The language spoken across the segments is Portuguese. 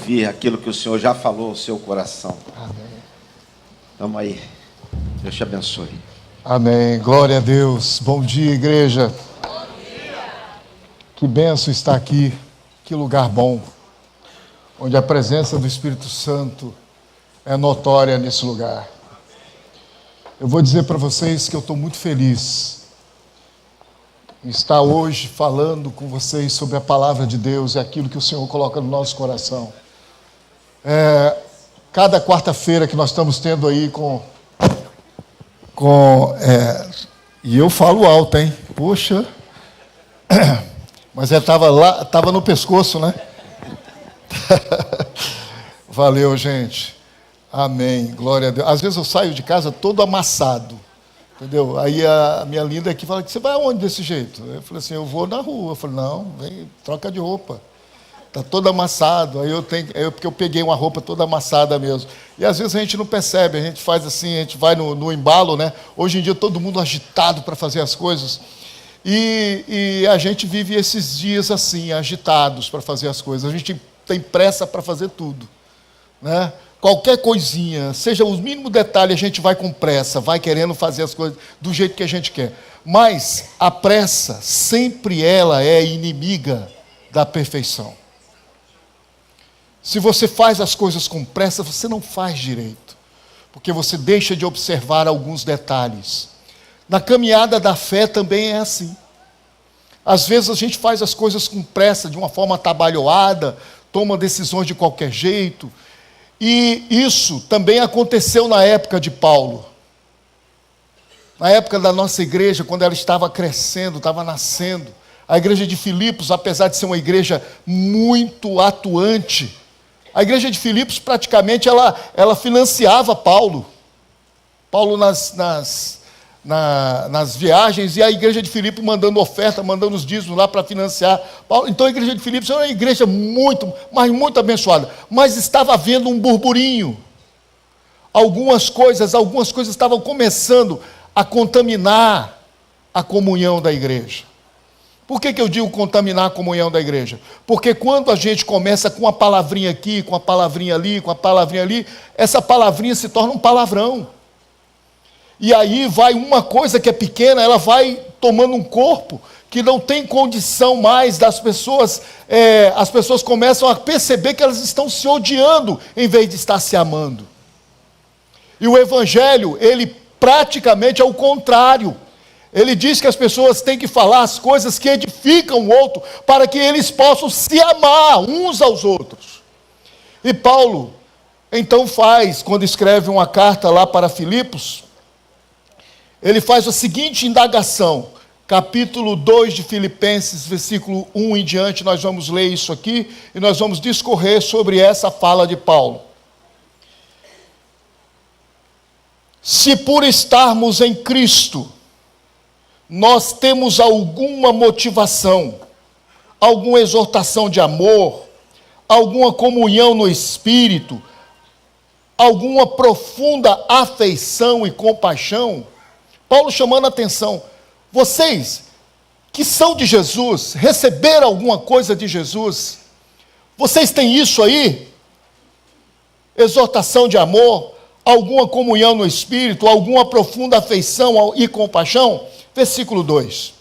ouvir aquilo que o Senhor já falou ao seu coração. Amém. Vamos aí. Deus te abençoe. Amém. Glória a Deus. Bom dia, igreja. Bom dia. Que bênção estar aqui. Que lugar bom. Onde a presença do Espírito Santo é notória nesse lugar. Eu vou dizer para vocês que eu estou muito feliz em estar hoje falando com vocês sobre a palavra de Deus e aquilo que o Senhor coloca no nosso coração. Cada quarta-feira que nós estamos tendo aí e eu falo alto, hein? Poxa, mas estava no pescoço, né? Valeu, gente. Amém, glória a Deus. Às vezes eu saio de casa todo amassado, entendeu? Aí a minha linda aqui fala: você vai aonde desse jeito? Eu falei assim: eu vou na rua. Eu falei: não, vem, troca de roupa. Está todo amassado. Porque eu peguei uma roupa toda amassada mesmo. E às vezes a gente não percebe, a gente faz assim, a gente vai no embalo, né? Hoje em dia todo mundo agitado para fazer as coisas. E a gente vive esses dias assim, agitados para fazer as coisas. A gente tem pressa para fazer tudo, né? Qualquer coisinha, seja o mínimo detalhe, a gente vai com pressa, vai querendo fazer as coisas do jeito que a gente quer. Mas a pressa, sempre ela é inimiga da perfeição. Se você faz as coisas com pressa, você não faz direito, porque você deixa de observar alguns detalhes. Na caminhada da fé também é assim. Às vezes a gente faz as coisas com pressa, de uma forma atabalhoada, toma decisões de qualquer jeito. E isso também aconteceu na época de Paulo. Na época da nossa igreja, quando ela estava crescendo, estava nascendo. A igreja de Filipos, apesar de ser uma igreja muito atuante, a igreja de Filipos praticamente ela financiava Paulo. Paulo nas viagens, e a igreja de Filipos mandando oferta, mandando os dízimos lá para financiar Paulo. Então a igreja de Filipos era uma igreja muito abençoada, mas estava havendo um burburinho. Algumas coisas estavam começando a contaminar a comunhão da igreja. Por que eu digo contaminar a comunhão da igreja? Porque quando a gente começa com uma palavrinha aqui, com uma palavrinha ali, com uma palavrinha ali, essa palavrinha se torna um palavrão. E aí vai uma coisa que é pequena, ela vai tomando um corpo que não tem condição mais das pessoas. As pessoas começam a perceber que elas estão se odiando em vez de estar se amando. E o evangelho, ele praticamente é o contrário. Ele diz que as pessoas têm que falar as coisas que edificam o outro, para que eles possam se amar uns aos outros. E Paulo, então quando escreve uma carta lá para Filipos, ele faz a seguinte indagação, capítulo 2 de Filipenses, versículo 1 em diante, nós vamos ler isso aqui, e nós vamos discorrer sobre essa fala de Paulo. Se por estarmos em Cristo, nós temos alguma motivação, alguma exortação de amor, alguma comunhão no Espírito, alguma profunda afeição e compaixão, Paulo chamando a atenção: vocês que são de Jesus, receberam alguma coisa de Jesus, vocês têm isso aí? Exortação de amor, alguma comunhão no Espírito, alguma profunda afeição e compaixão? Versículo 2: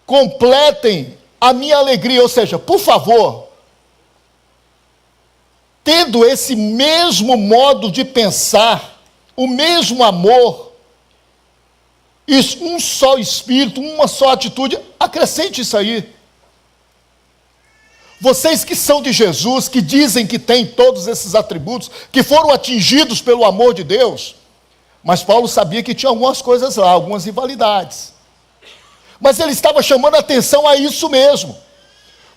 completem a minha alegria, ou seja, por favor, tendo esse mesmo modo de pensar, o mesmo amor, um só espírito, uma só atitude, acrescente isso aí. Vocês que são de Jesus, que dizem que têm todos esses atributos, que foram atingidos pelo amor de Deus, mas Paulo sabia que tinha algumas coisas lá, algumas rivalidades. Mas ele estava chamando a atenção a isso mesmo.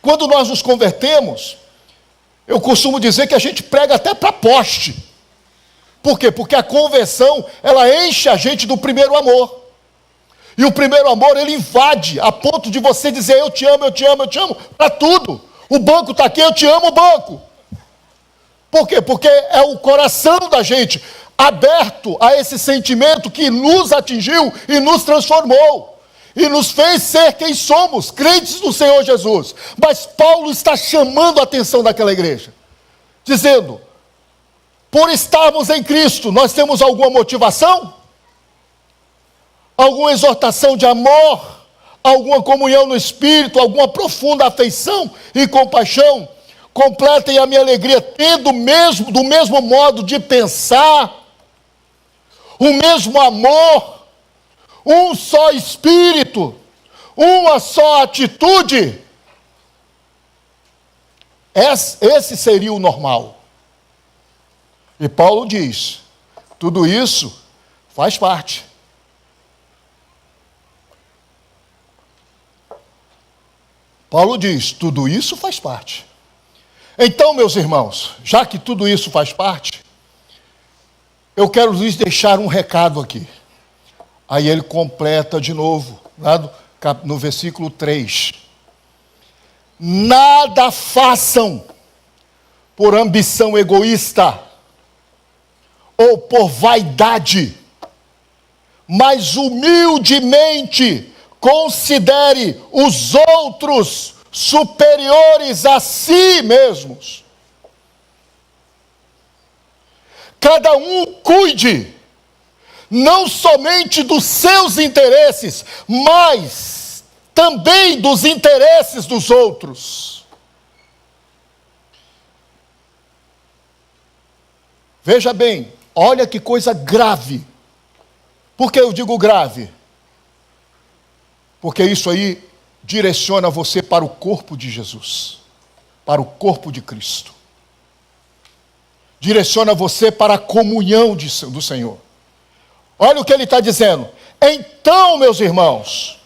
Quando nós nos convertemos, eu costumo dizer que a gente prega até para poste. Por quê? Porque a conversão, ela enche a gente do primeiro amor. E o primeiro amor, ele invade, a ponto de você dizer: eu te amo, eu te amo, eu te amo, para tudo. O banco está aqui, eu te amo, o banco. Por quê? Porque é o coração da gente aberto a esse sentimento que nos atingiu e nos transformou. E nos fez ser quem somos, crentes no Senhor Jesus. Mas Paulo está chamando a atenção daquela igreja. dizendo, por estarmos em Cristo, nós temos alguma motivação? Alguma exortação de amor? Alguma comunhão no Espírito? Alguma profunda afeição e compaixão? Completem a minha alegria tendo do mesmo modo de pensar, o mesmo amor, um só Espírito, uma só atitude. Esse seria o normal. E Paulo diz, tudo isso faz parte. Paulo diz, tudo isso faz parte. Então, meus irmãos, já que tudo isso faz parte, eu quero lhes deixar um recado aqui. Aí ele completa de novo, lá no versículo 3. Nada façam por ambição egoísta ou por vaidade, mas humildemente considere os outros superiores a si mesmos. Cada um cuide não somente dos seus interesses, mas também dos interesses dos outros. Veja bem, olha que coisa grave. Por que eu digo grave? Porque isso aí direciona você para o corpo de Jesus, para o corpo de Cristo. Direciona você para a comunhão do Senhor. Olha o que ele está dizendo. Então, meus irmãos,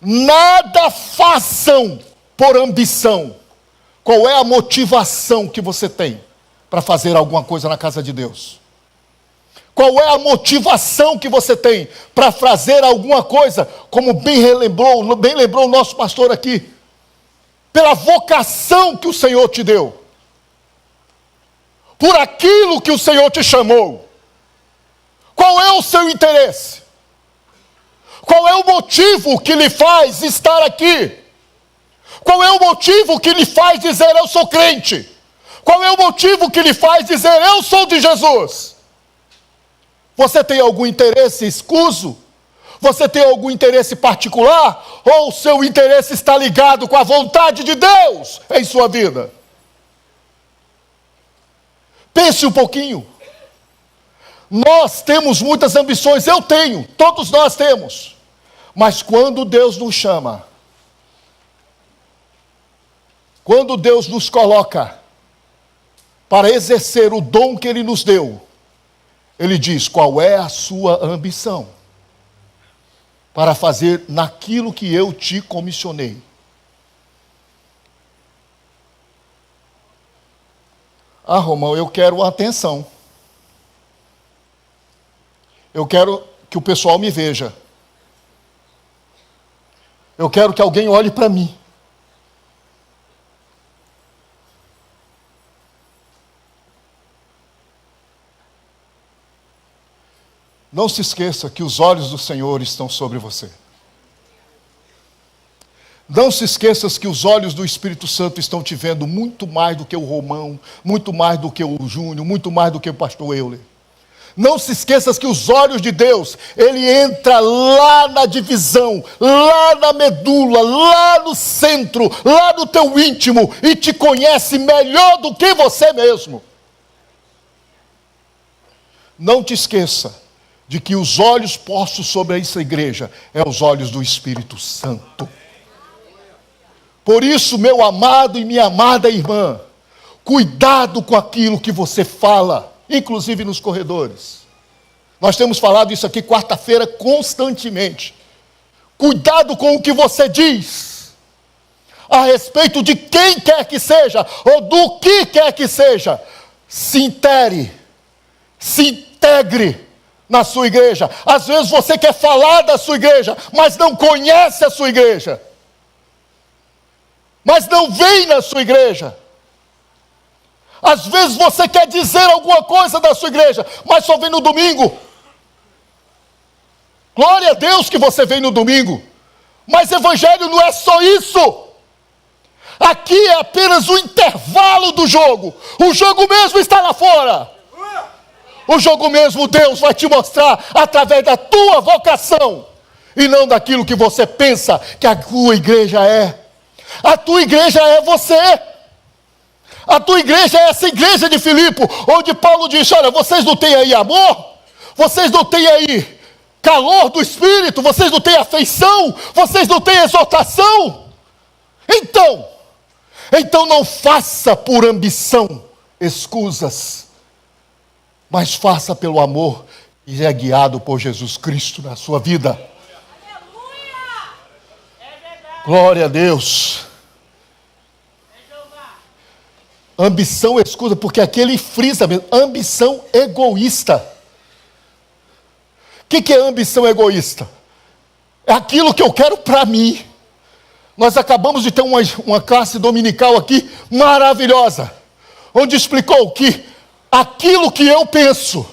nada façam por ambição. Qual é a motivação que você tem para fazer alguma coisa na casa de Deus? Qual é a motivação que você tem para fazer alguma coisa, como bem lembrou o nosso pastor aqui, pela vocação que o Senhor te deu, por aquilo que o Senhor te chamou? Qual é o seu interesse? Qual é o motivo que lhe faz estar aqui? Qual é o motivo que lhe faz dizer eu sou crente? Qual é o motivo que lhe faz dizer eu sou de Jesus? Você tem algum interesse escuso? Você tem algum interesse particular? Ou o seu interesse está ligado com a vontade de Deus em sua vida? Pense um pouquinho. Nós temos muitas ambições, eu tenho, todos nós temos. Mas quando Deus nos chama, quando Deus nos coloca para exercer o dom que Ele nos deu, Ele diz, qual é a sua ambição? Para fazer naquilo que eu te comissionei. Ah, Romão, eu quero atenção. Eu quero que o pessoal me veja. Eu quero que alguém olhe para mim. Não se esqueça que os olhos do Senhor estão sobre você. Não se esqueça que os olhos do Espírito Santo estão te vendo muito mais do que o Romão, muito mais do que o Júnior, muito mais do que o pastor Euler. Não se esqueça que os olhos de Deus, Ele entra lá na divisão, lá na medula, lá no centro, lá no teu íntimo, e te conhece melhor do que você mesmo. Não te esqueça de que os olhos postos sobre essa igreja é os olhos do Espírito Santo. Por isso, meu amado e minha amada irmã, cuidado com aquilo que você fala, inclusive nos corredores. Nós temos falado isso aqui quarta-feira constantemente. Cuidado com o que você diz a respeito de quem quer que seja ou do que quer que seja. Se integre na sua igreja. Às vezes você quer falar da sua igreja, mas não conhece a sua igreja, mas não vem na sua igreja. Às vezes você quer dizer alguma coisa da sua igreja, mas só vem no domingo. Glória a Deus que você vem no domingo, mas evangelho não é só isso. Aqui é apenas o intervalo do jogo. O jogo mesmo está lá fora. O jogo mesmo Deus vai te mostrar através da tua vocação. E não daquilo que você pensa que a tua igreja é. A tua igreja é você. A tua igreja é essa igreja de Filipe, onde Paulo disse, olha, vocês não têm aí amor? Vocês não têm aí calor do Espírito? Vocês não têm afeição? Vocês não têm exortação? Então não faça por ambição escusas, mas faça pelo amor e é guiado por Jesus Cristo na sua vida. Glória a Deus. Ambição escusa, porque aqui ele frisa mesmo, ambição egoísta. O que é ambição egoísta? É aquilo que eu quero para mim. Nós acabamos de ter uma classe dominical aqui maravilhosa, onde explicou que aquilo que eu penso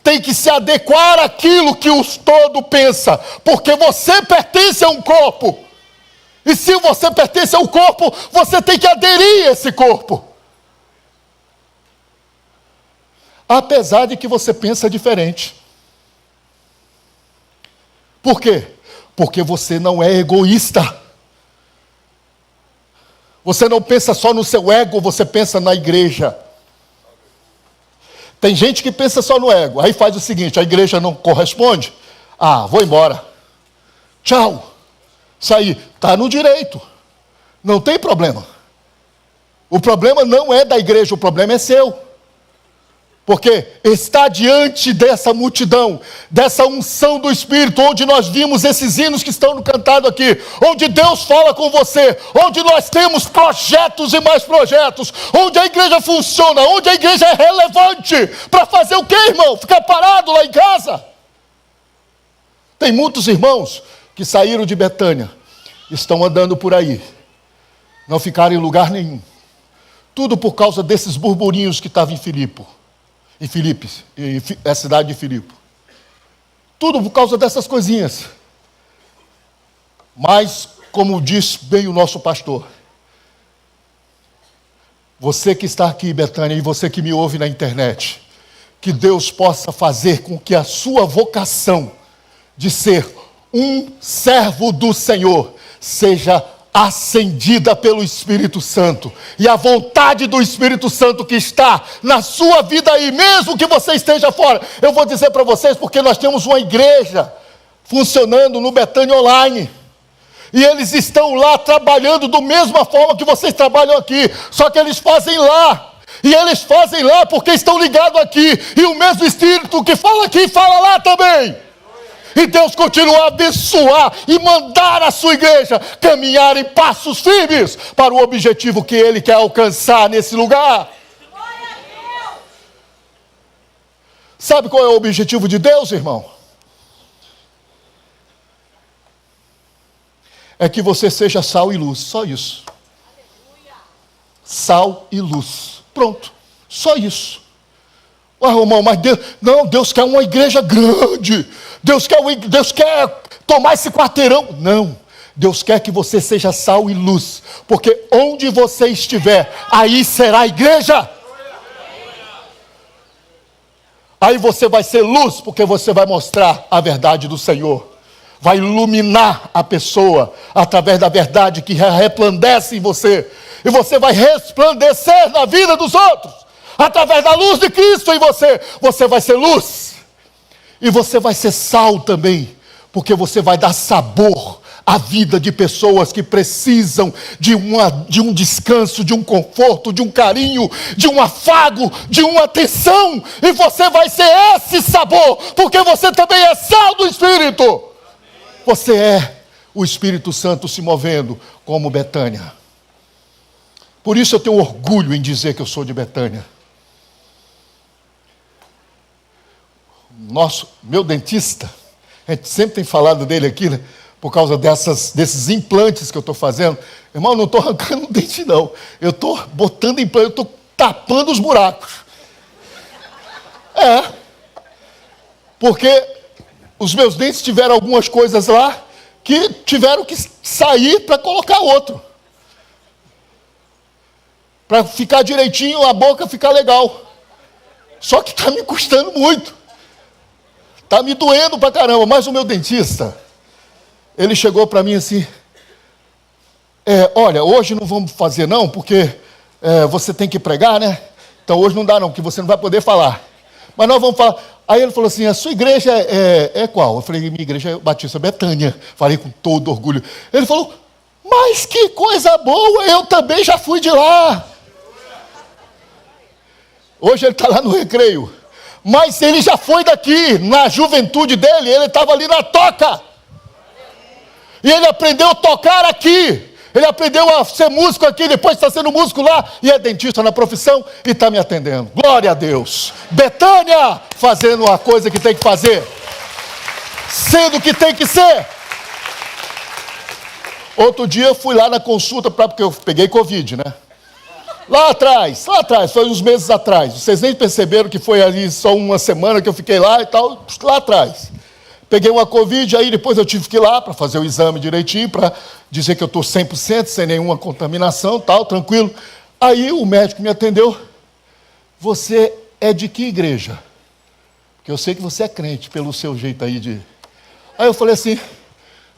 tem que se adequar àquilo que o todo pensa, porque você pertence a um corpo. E se você pertence a um corpo, você tem que aderir a esse corpo. Apesar de que você pensa diferente. Por quê? Porque você não é egoísta. Você não pensa só no seu ego, você pensa na igreja. Tem gente que pensa só no ego. Aí faz o seguinte, a igreja não corresponde. Ah, vou embora. Tchau. Sair. Está no direito. Não tem problema. O problema não é da igreja, o problema é seu. Porque está diante dessa multidão, dessa unção do Espírito, onde nós vimos esses hinos que estão cantados aqui, onde Deus fala com você, onde nós temos projetos e mais projetos, onde a igreja funciona, onde a igreja é relevante, para fazer o quê, irmão? Ficar parado lá em casa? Tem muitos irmãos que saíram de Betânia, estão andando por aí, não ficaram em lugar nenhum, tudo por causa desses burburinhos que estavam em Filipe, a cidade de Filipe. Tudo por causa dessas coisinhas. Mas, como diz bem o nosso pastor, você que está aqui, Betânia, e você que me ouve na internet, que Deus possa fazer com que a sua vocação de ser um servo do Senhor seja acendida pelo Espírito Santo, e a vontade do Espírito Santo que está na sua vida aí, mesmo que você esteja fora. Eu vou dizer para vocês, porque nós temos uma igreja funcionando no Betânia Online, e eles estão lá trabalhando da mesma forma que vocês trabalham aqui, só que eles fazem lá, e eles fazem lá porque estão ligados aqui, e o mesmo Espírito que fala aqui, fala lá também. E Deus continua a abençoar e mandar a sua igreja caminhar em passos firmes para o objetivo que Ele quer alcançar nesse lugar. Sabe qual é o objetivo de Deus, irmão? É que você seja sal e luz, só isso. Sal e luz, pronto, só isso. Ah, irmão, mas Deus quer uma igreja grande. Deus quer tomar esse quarteirão. Não, Deus quer que você seja sal e luz. Porque onde você estiver, aí será a igreja. Aí você vai ser luz, porque você vai mostrar a verdade do Senhor. Vai iluminar a pessoa através da verdade que resplandece em você. E você vai resplandecer na vida dos outros. Através da luz de Cristo em você, você vai ser luz. E você vai ser sal também, porque você vai dar sabor à vida de pessoas que precisam de um descanso, de um conforto, de um carinho, de um afago, de uma atenção. E você vai ser esse sabor, porque você também é sal do Espírito. Você é o Espírito Santo se movendo como Betânia. Por isso eu tenho orgulho em dizer que eu sou de Betânia. Meu dentista, a gente sempre tem falado dele aqui, né? Por causa desses implantes que eu estou fazendo. Irmão, eu não estou arrancando o dente, não. Eu estou botando implante, eu estou tapando os buracos. Porque os meus dentes tiveram algumas coisas lá que tiveram que sair para colocar outro. para ficar direitinho, a boca ficar legal. Só que está me custando muito. Está me doendo pra caramba. Mas o meu dentista, ele chegou para mim assim, olha, hoje não vamos fazer não, porque você tem que pregar, né? Então hoje não dá não, porque você não vai poder falar. Mas nós vamos falar. Aí ele falou assim, a sua igreja é qual? Eu falei, minha igreja é Batista Betânia. Falei com todo orgulho. Ele falou, mas que coisa boa, eu também já fui de lá. Hoje ele está lá no Recreio. Mas ele já foi daqui, na juventude dele, ele estava ali na toca. E ele aprendeu a tocar aqui. Ele aprendeu a ser músico aqui, depois está sendo músico lá, e é dentista na profissão, e está me atendendo. Glória a Deus. Betânia, fazendo a coisa que tem que fazer. Sendo o que tem que ser. Outro dia eu fui lá na consulta, porque eu peguei Covid, né? Lá atrás, foi uns meses atrás. Vocês nem perceberam que foi ali só uma semana que eu fiquei lá e tal, lá atrás. Peguei uma Covid, aí depois eu tive que ir lá para fazer o exame direitinho, para dizer que eu estou 100%, sem nenhuma contaminação, tal, tranquilo. Aí o médico me atendeu. Você é de que igreja? Porque eu sei que você é crente, pelo seu jeito aí de... Aí eu falei assim,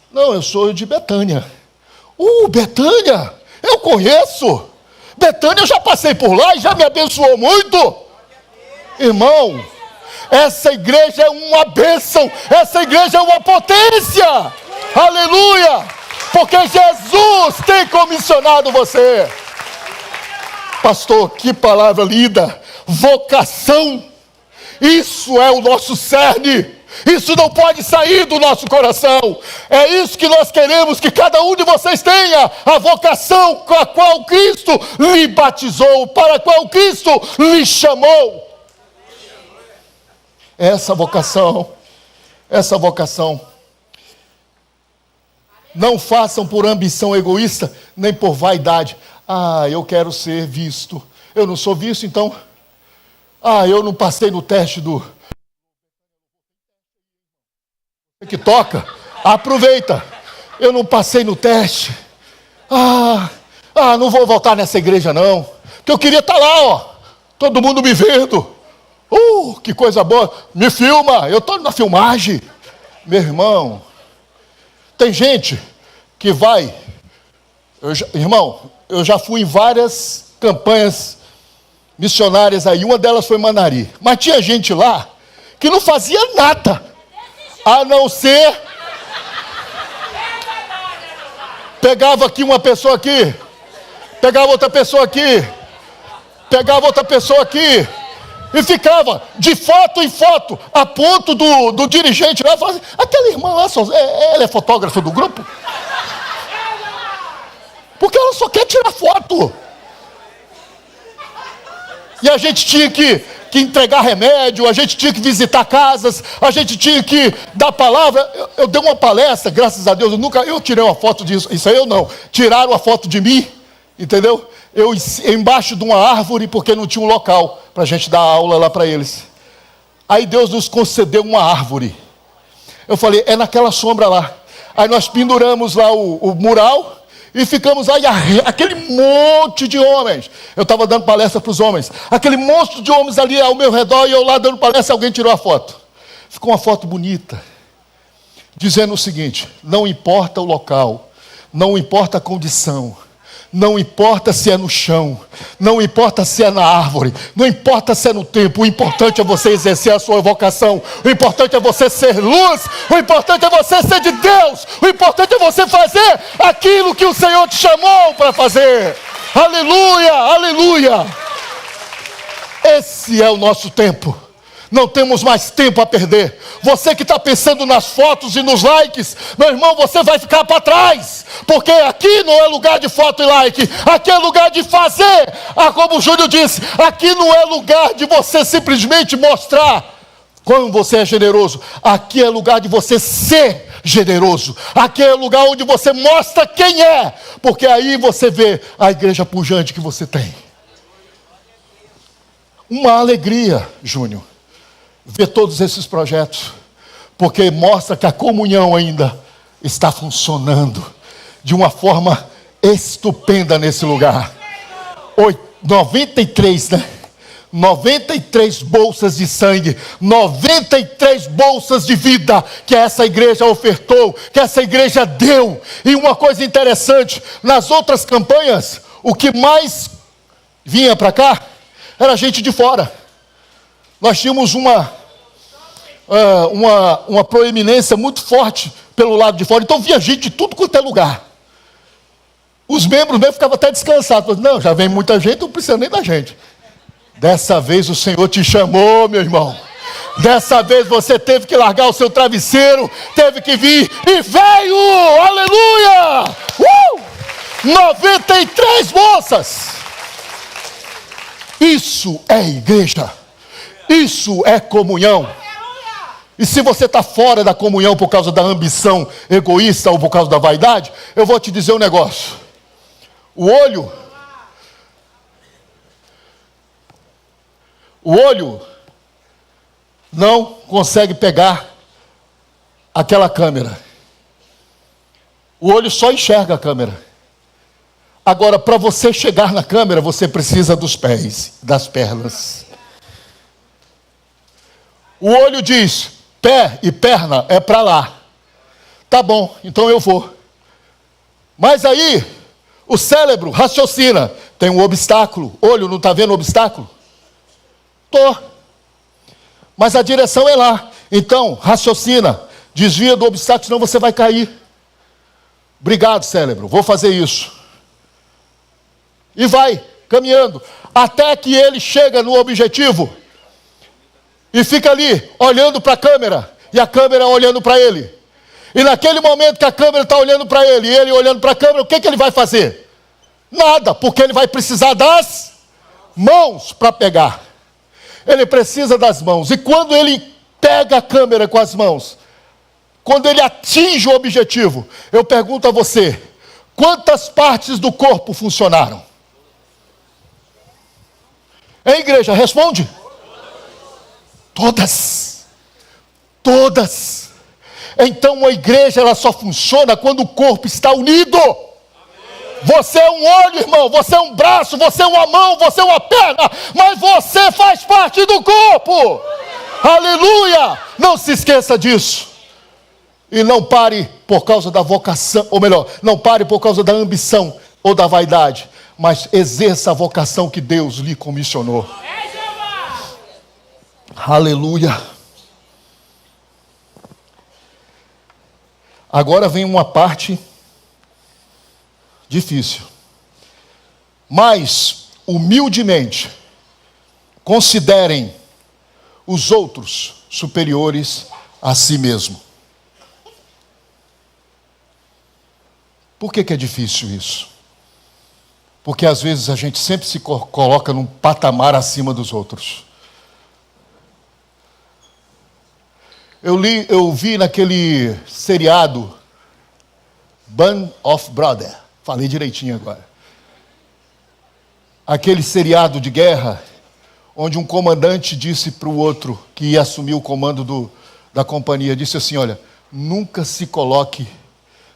não, eu sou de Betânia. Betânia, eu conheço. Betânia, eu já passei por lá e já me abençoou muito. Irmão, essa igreja é uma bênção, essa igreja é uma potência, aleluia, porque Jesus tem comissionado você. Pastor, que palavra linda, vocação, isso é o nosso cerne, isso não pode sair do nosso coração, é isso que nós queremos que cada um de vocês tenha, a vocação com a qual Cristo lhe batizou, para a qual Cristo lhe chamou. Essa vocação, não façam por ambição egoísta, nem por vaidade. Eu quero ser visto, eu não sou visto, então, eu não passei no teste do que toca, aproveita, eu não passei no teste, não vou voltar nessa igreja não, porque eu queria estar lá, ó, todo mundo me vendo. Que coisa boa, me filma, eu estou na filmagem. Meu irmão, tem gente que vai, eu já fui em várias campanhas missionárias aí, uma delas foi Manari, mas tinha gente lá que não fazia nada, a não ser, pegava aqui uma pessoa aqui, pegava outra pessoa aqui, pegava outra pessoa aqui, e ficava de foto em foto, a ponto do dirigente lá falar assim, aquela irmã lá, ela é fotógrafa do grupo? Porque ela só quer tirar foto. E a gente tinha que entregar remédio, a gente tinha que visitar casas, a gente tinha que dar palavra. Eu dei uma palestra, graças a Deus, eu tirei uma foto disso, isso aí eu não, tiraram a foto de mim, entendeu? Eu embaixo de uma árvore, porque não tinha um local para a gente dar aula lá para eles. Aí Deus nos concedeu uma árvore. Eu falei, é naquela sombra lá. Aí nós penduramos lá o mural e ficamos aí, aquele monte de homens. Eu estava dando palestra para os homens. Aquele monte de homens ali ao meu redor e eu lá dando palestra, alguém tirou a foto. Ficou uma foto bonita, dizendo o seguinte, não importa o local, não importa a condição, não importa se é no chão, não importa se é na árvore, não importa se é no tempo, o importante é você exercer a sua vocação, o importante é você ser luz, o importante é você ser de Deus, o importante é você fazer aquilo que o Senhor te chamou para fazer. Aleluia, aleluia. Esse é o nosso tempo. Não temos mais tempo a perder. Você que está pensando nas fotos e nos likes, meu irmão, você vai ficar para trás, porque aqui não é lugar de foto e like, aqui é lugar de fazer. Como o Júlio disse, aqui não é lugar de você simplesmente mostrar como você é generoso, aqui é lugar de você ser generoso, aqui é lugar onde você mostra quem é, porque aí você vê a igreja pujante que você tem. Uma alegria, Júnior, ver todos esses projetos, porque mostra que a comunhão ainda está funcionando de uma forma estupenda nesse lugar. 93, né? 93 bolsas de sangue, 93 bolsas de vida que essa igreja ofertou, que essa igreja deu. E uma coisa interessante, nas outras campanhas, o que mais vinha para cá era gente de fora. Nós tínhamos uma proeminência muito forte pelo lado de fora, então vinha gente de tudo quanto é lugar. Os membros mesmo ficavam até descansados. Não, já vem muita gente, não precisa nem da gente. Dessa vez o Senhor te chamou, meu irmão. Dessa vez você teve que largar o seu travesseiro, teve que vir e veio! Aleluia! 93 moças! Isso é igreja. Isso é comunhão. E se você está fora da comunhão por causa da ambição egoísta ou por causa da vaidade, eu vou te dizer um negócio. O olho não consegue pegar aquela câmera. O olho só enxerga a câmera. Agora, para você chegar na câmera, você precisa dos pés, das pernas. O olho diz, pé e perna é para lá. Tá bom, então eu vou. Mas aí, o cérebro raciocina. Tem um obstáculo. Olho, não está vendo o obstáculo? Tô. Mas a direção é lá. Então, raciocina. Desvia do obstáculo, senão você vai cair. Obrigado, cérebro. Vou fazer isso. E vai, caminhando. Até que ele chega no objetivo. E fica ali, olhando para a câmera. E a câmera olhando para ele. E naquele momento que a câmera está olhando para ele, e ele olhando para a câmera, o que ele vai fazer? Nada, porque ele vai precisar das mãos para pegar. Ele precisa das mãos. E quando ele pega a câmera com as mãos, quando ele atinge o objetivo, eu pergunto a você, quantas partes do corpo funcionaram? Hein, igreja? Responde. Todas. Todas. Então a igreja ela só funciona quando o corpo está unido. Você é um olho, irmão, você é um braço, você é uma mão, você é uma perna, mas você faz parte do corpo. Aleluia! Não se esqueça disso. E não pare por causa da vocação, ou melhor, não pare por causa da ambição ou da vaidade, mas exerça a vocação que Deus lhe comissionou. Aleluia! Agora vem uma parte difícil. Mas, humildemente, considerem os outros superiores a si mesmo. Por que é difícil isso? Porque às vezes a gente sempre se coloca num patamar acima dos outros. Eu vi naquele seriado Band of Brothers. Falei direitinho agora. Aquele seriado de guerra, onde um comandante disse para o outro, que ia assumir o comando da companhia, disse assim, olha, nunca se coloque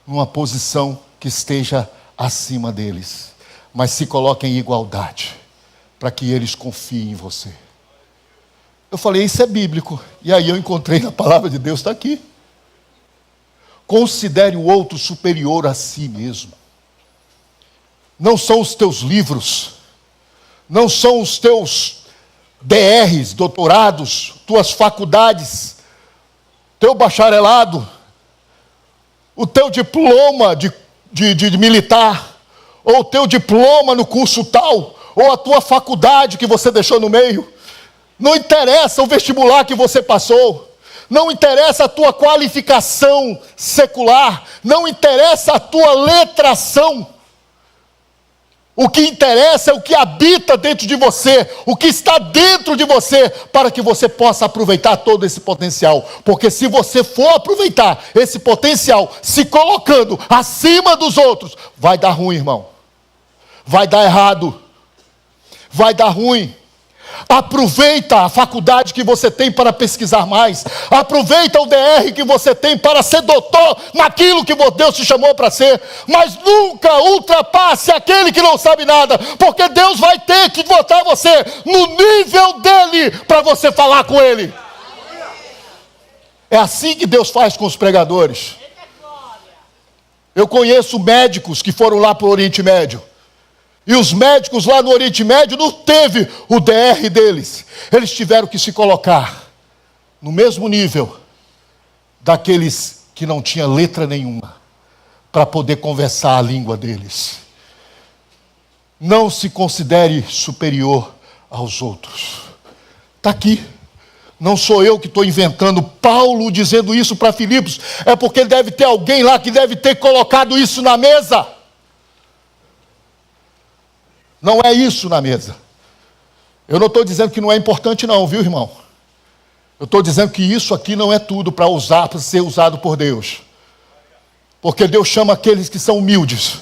numa posição que esteja acima deles, mas se coloque em igualdade, para que eles confiem em você. Eu falei, isso é bíblico. E aí eu encontrei na palavra de Deus, está aqui. Considere o outro superior a si mesmo. Não são os teus livros, não são os teus DRs, doutorados, tuas faculdades, teu bacharelado, o teu diploma de militar, ou o teu diploma no curso tal, ou a tua faculdade que você deixou no meio. Não interessa o vestibular que você passou, não interessa a tua qualificação secular, não interessa a tua letração. O que interessa é o que habita dentro de você, o que está dentro de você, para que você possa aproveitar todo esse potencial. Porque se você for aproveitar esse potencial, se colocando acima dos outros, vai dar ruim, irmão. Vai dar errado. Vai dar ruim. Aproveita a faculdade que você tem para pesquisar mais. Aproveita o DR que você tem para ser doutor naquilo que Deus te chamou para ser. Mas nunca ultrapasse aquele que não sabe nada, porque Deus vai ter que botar você no nível dele para você falar com ele. É assim que Deus faz com os pregadores. Eu conheço médicos que foram lá para o Oriente Médio. E os médicos lá no Oriente Médio não teve o DR deles. Eles tiveram que se colocar no mesmo nível daqueles que não tinham letra nenhuma, para poder conversar a língua deles. Não se considere superior aos outros. Está aqui. Não sou eu que estou inventando. Paulo dizendo isso para Filipos. É porque deve ter alguém lá que deve ter colocado isso na mesa. Não é isso na mesa. Eu não estou dizendo que não é importante não, viu, irmão? Eu estou dizendo que isso aqui não é tudo para ser usado por Deus. Porque Deus chama aqueles que são humildes.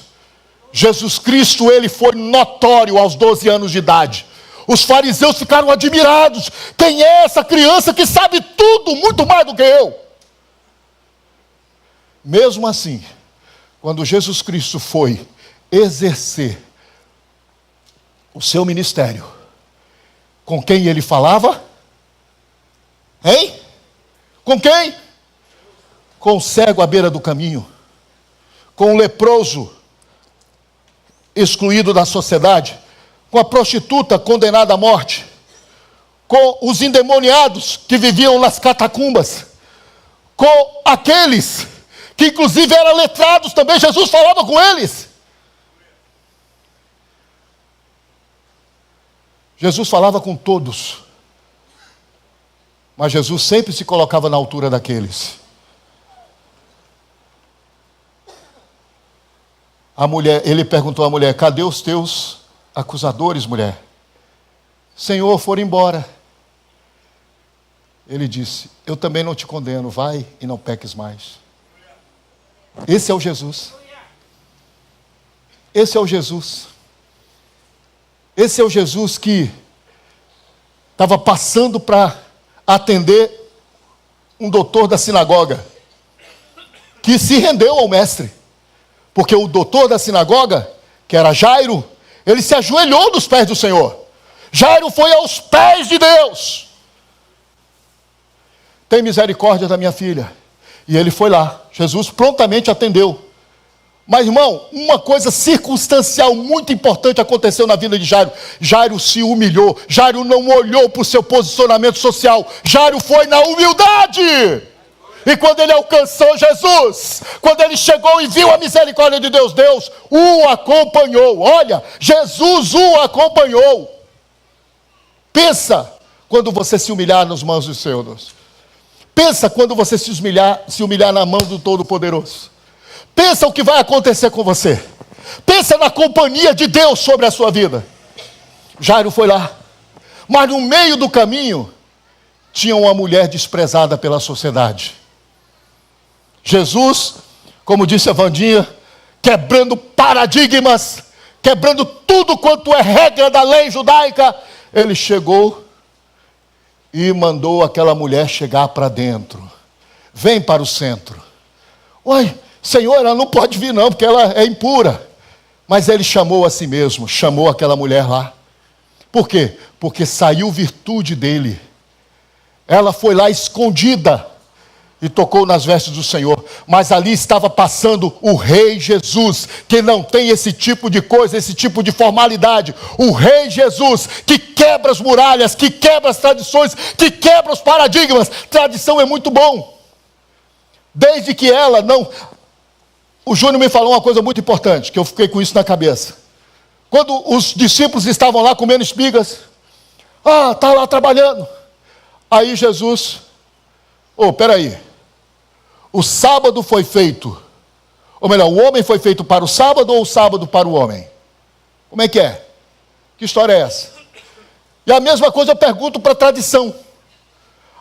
Jesus Cristo, ele foi notório aos 12 anos de idade. Os fariseus ficaram admirados. Quem é essa criança que sabe tudo, muito mais do que eu? Mesmo assim, quando Jesus Cristo foi exercer o seu ministério, com quem ele falava? Hein? Com quem? Com o cego à beira do caminho, com o leproso excluído da sociedade, com a prostituta condenada à morte, com os endemoniados que viviam nas catacumbas, com aqueles que inclusive eram letrados também. Jesus falava com eles. Jesus falava com todos, mas Jesus sempre se colocava na altura daqueles. Ele perguntou à mulher: cadê os teus acusadores, mulher? Senhor, foram embora. Ele disse: eu também não te condeno, vai e não peques mais. Esse é o Jesus. Esse é o Jesus. Esse é o Jesus que estava passando para atender um doutor da sinagoga, que se rendeu ao mestre. Porque o doutor da sinagoga, que era Jairo, ele se ajoelhou nos pés do Senhor. Jairo foi aos pés de Deus. Tem misericórdia da minha filha. E ele foi lá. Jesus prontamente atendeu. Mas, irmão, uma coisa circunstancial muito importante aconteceu na vida de Jairo. Jairo se humilhou. Jairo não olhou para o seu posicionamento social. Jairo foi na humildade. E quando ele alcançou Jesus, quando ele chegou e viu a misericórdia de Deus, Deus o acompanhou. Olha, Jesus o acompanhou. Pensa quando você se humilhar nas mãos do Senhor. Deus. Pensa quando você se humilhar na mão do Todo-Poderoso. Pensa o que vai acontecer com você. Pensa na companhia de Deus sobre a sua vida. Jairo foi lá. Mas no meio do caminho, tinha uma mulher desprezada pela sociedade. Jesus, como disse a Vandinha, quebrando paradigmas, quebrando tudo quanto é regra da lei judaica, ele chegou e mandou aquela mulher chegar para dentro. Vem para o centro. Uai, Senhor, ela não pode vir não, porque ela é impura. Mas ele chamou a si mesmo, chamou aquela mulher lá. Por quê? Porque saiu virtude dele. Ela foi lá escondida e tocou nas vestes do Senhor. Mas ali estava passando o Rei Jesus, que não tem esse tipo de coisa, esse tipo de formalidade. O Rei Jesus, que quebra as muralhas, que quebra as tradições, que quebra os paradigmas. Tradição é muito bom. Desde que ela não... O Júnior me falou uma coisa muito importante, que eu fiquei com isso na cabeça. Quando os discípulos estavam lá comendo espigas, está lá trabalhando. Aí Jesus, peraí, o sábado foi feito, ou melhor, o homem foi feito para o sábado ou o sábado para o homem? Como é que é? Que história é essa? E a mesma coisa eu pergunto para a tradição.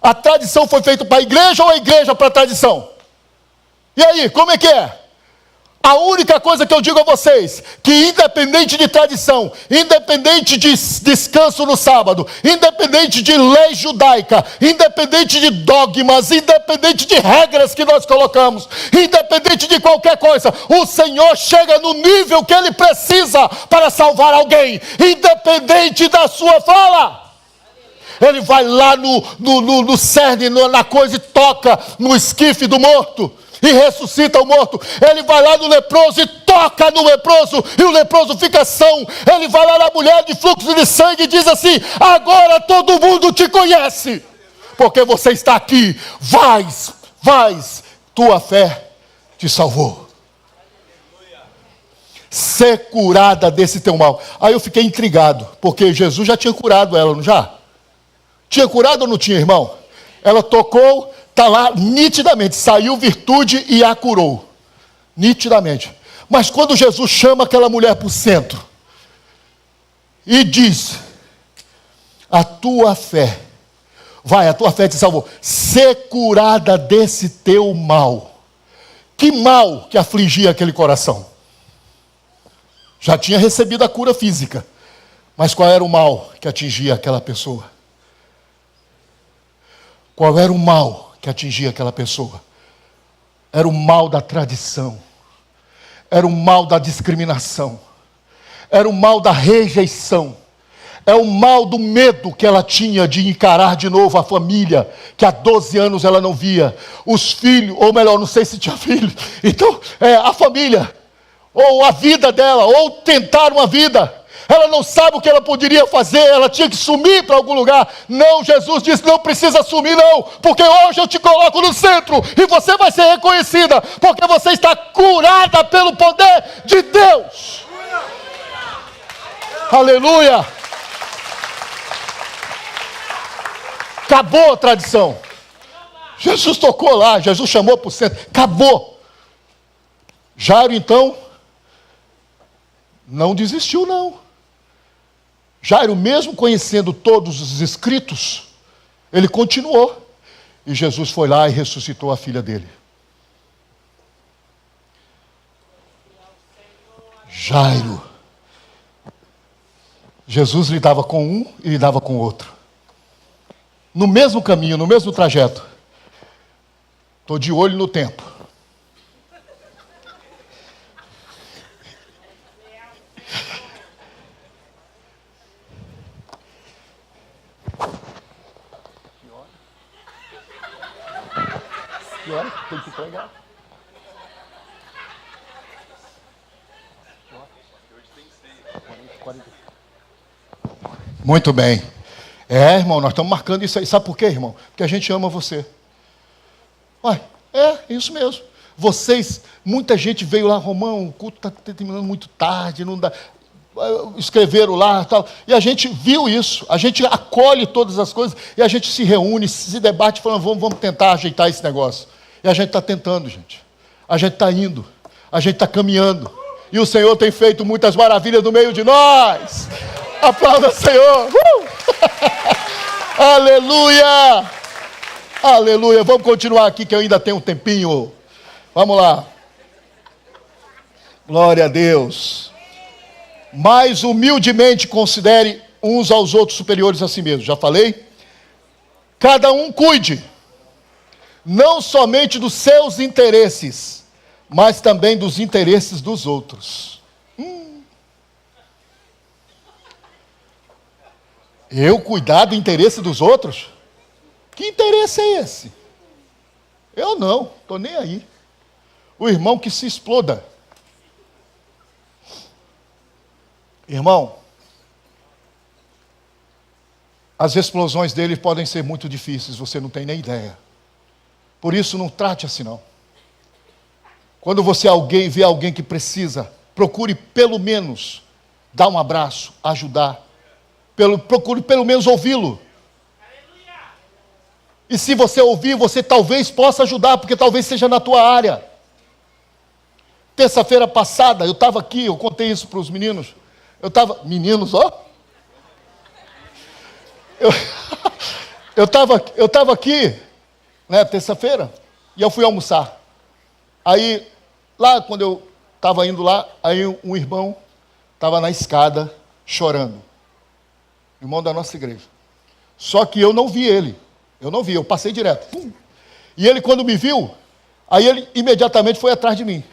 A tradição foi feita para a igreja ou a igreja para a tradição? E aí, como é que é? A única coisa que eu digo a vocês, que independente de tradição, independente de descanso no sábado, independente de lei judaica, independente de dogmas, independente de regras que nós colocamos, independente de qualquer coisa, o Senhor chega no nível que Ele precisa para salvar alguém, independente da sua fala. Ele vai lá no cerne, na coisa, e toca no esquife do morto e ressuscita o morto. Ele vai lá no leproso e toca no leproso, e o leproso fica são. Ele vai lá na mulher de fluxo de sangue e diz assim: agora todo mundo te conhece, porque você está aqui. Vais, tua fé te salvou. Ser curada desse teu mal. Aí eu fiquei intrigado, porque Jesus já tinha curado ela, não já? Tinha curado ou não tinha, irmão? Ela tocou, está lá nitidamente, saiu virtude e a curou. Nitidamente. Mas quando Jesus chama aquela mulher para o centro e diz: a tua fé, a tua fé te salvou. Ser curada desse teu mal. Que mal que afligia aquele coração? Já tinha recebido a cura física. Mas qual era o mal que atingia aquela pessoa? Qual era o mal que atingia aquela pessoa? Era o mal da tradição. Era o mal da discriminação. Era o mal da rejeição. É o mal do medo que ela tinha de encarar de novo a família, que há 12 anos ela não via. Os filhos, ou melhor, não sei se tinha filho. Então, a família, ou a vida dela, ou tentar uma vida. Ela não sabe o que ela poderia fazer, ela tinha que sumir para algum lugar. Não, Jesus disse: não precisa sumir não, porque hoje eu te coloco no centro, e você vai ser reconhecida, porque você está curada pelo poder de Deus. Aleluia! Acabou a tradição. Jesus tocou lá, Jesus chamou para o centro, acabou. Jairo então não desistiu não. Jairo, mesmo conhecendo todos os escritos, ele continuou. E Jesus foi lá e ressuscitou a filha dele. Jairo. Jesus lidava com um e lidava com o outro. No mesmo caminho, no mesmo trajeto. Estou de olho no tempo. Que hora? Tem que pregar. Muito bem. Irmão, nós estamos marcando isso aí. Sabe por quê, irmão? Porque a gente ama você. Uai, isso mesmo. Vocês, muita gente veio lá: Romão, o culto está terminando muito tarde, não dá. Escreveram lá e tal. E a gente viu isso. A gente acolhe todas as coisas e a gente se reúne, se debate, falando: vamos tentar ajeitar esse negócio. E a gente está tentando, gente. A gente está indo. A gente está caminhando. E o Senhor tem feito muitas maravilhas no meio de nós. Aplauda o Senhor. Aleluia. Aleluia. Vamos continuar aqui que eu ainda tenho um tempinho. Vamos lá. Glória a Deus. Mais humildemente considere uns aos outros superiores a si mesmo. Já falei? Cada um cuide, não somente dos seus interesses, mas também dos interesses dos outros. Eu cuidar do interesse dos outros? Que interesse é esse? Eu não, estou nem aí. O irmão que se exploda. Irmão, as explosões dele podem ser muito difíceis, você não tem nem ideia. Por isso, não trate assim não. Quando você vê alguém que precisa, procure pelo menos dar um abraço, ajudar. Procure pelo menos ouvi-lo. E se você ouvir, você talvez possa ajudar, porque talvez seja na tua área. Terça-feira passada, eu estava aqui, eu contei isso para os meninos. Meninos, ó. Eu estava aqui, né, terça-feira, e eu fui almoçar. Aí, lá quando eu estava indo lá, aí um irmão estava na escada chorando. Irmão da nossa igreja. Só que eu não vi ele. Eu passei direto. Pum. E ele, quando me viu, aí ele imediatamente foi atrás de mim.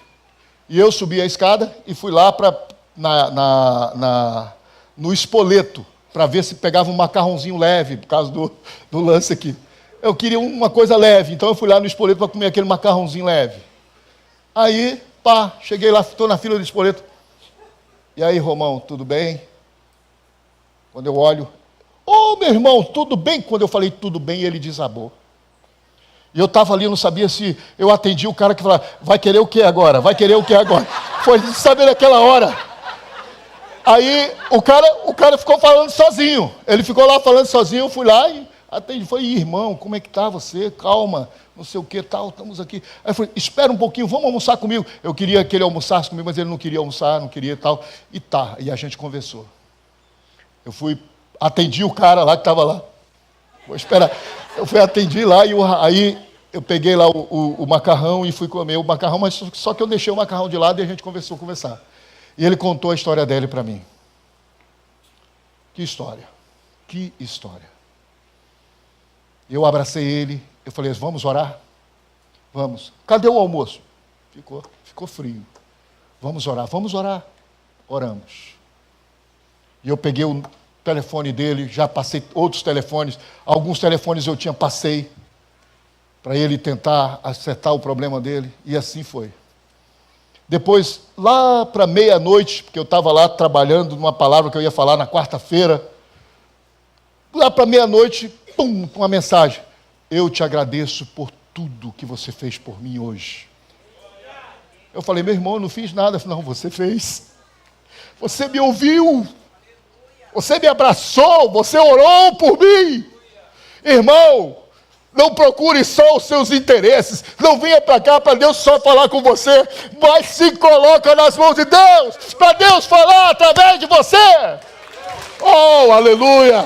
E eu subi a escada e fui lá no espoleto, para ver se pegava um macarrãozinho leve, por causa do lance aqui. Eu queria uma coisa leve, então eu fui lá no espoleto para comer aquele macarrãozinho leve. Aí, cheguei lá, estou na fila do espoleto. E aí, Romão, tudo bem? Quando eu olho, meu irmão, tudo bem? Quando eu falei tudo bem, ele desabou. E eu estava ali, eu não sabia se eu atendi o cara que falava, vai querer o que agora? Vai querer o que agora? Foi saber naquela hora. Aí o cara ficou falando sozinho. Ele ficou lá falando sozinho, eu fui lá e atendi. Falei, irmão, como é que está você? Calma, não sei o que, tal, estamos aqui. Aí eu falei, espera um pouquinho, vamos almoçar comigo. Eu queria que ele almoçasse comigo, mas ele não queria almoçar, não queria tal. E a gente conversou. Eu atendi o cara lá que estava lá. Vou esperar. Eu atendi lá e aí eu peguei lá o macarrão e fui comer o macarrão, mas só que eu deixei o macarrão de lado e a gente começou a conversar. E ele contou a história dele para mim. Que história. Que história. Eu abracei ele, eu falei, vamos orar? Vamos. Cadê o almoço? Ficou frio. Vamos orar. Oramos. E eu peguei o telefone dele, já passei outros telefones, alguns telefones eu passei, para ele tentar acertar o problema dele, e assim foi. Depois, lá para meia-noite, porque eu estava lá trabalhando numa palavra que eu ia falar na quarta-feira, lá para meia-noite, uma mensagem, eu te agradeço por tudo que você fez por mim hoje. Eu falei, meu irmão, eu não fiz nada. Não, você fez. Você me ouviu. Você me abraçou, você orou por mim. Irmão, não procure só os seus interesses. Não venha para cá para Deus só falar com você, mas se coloca nas mãos de Deus, para Deus falar através de você. Oh, aleluia.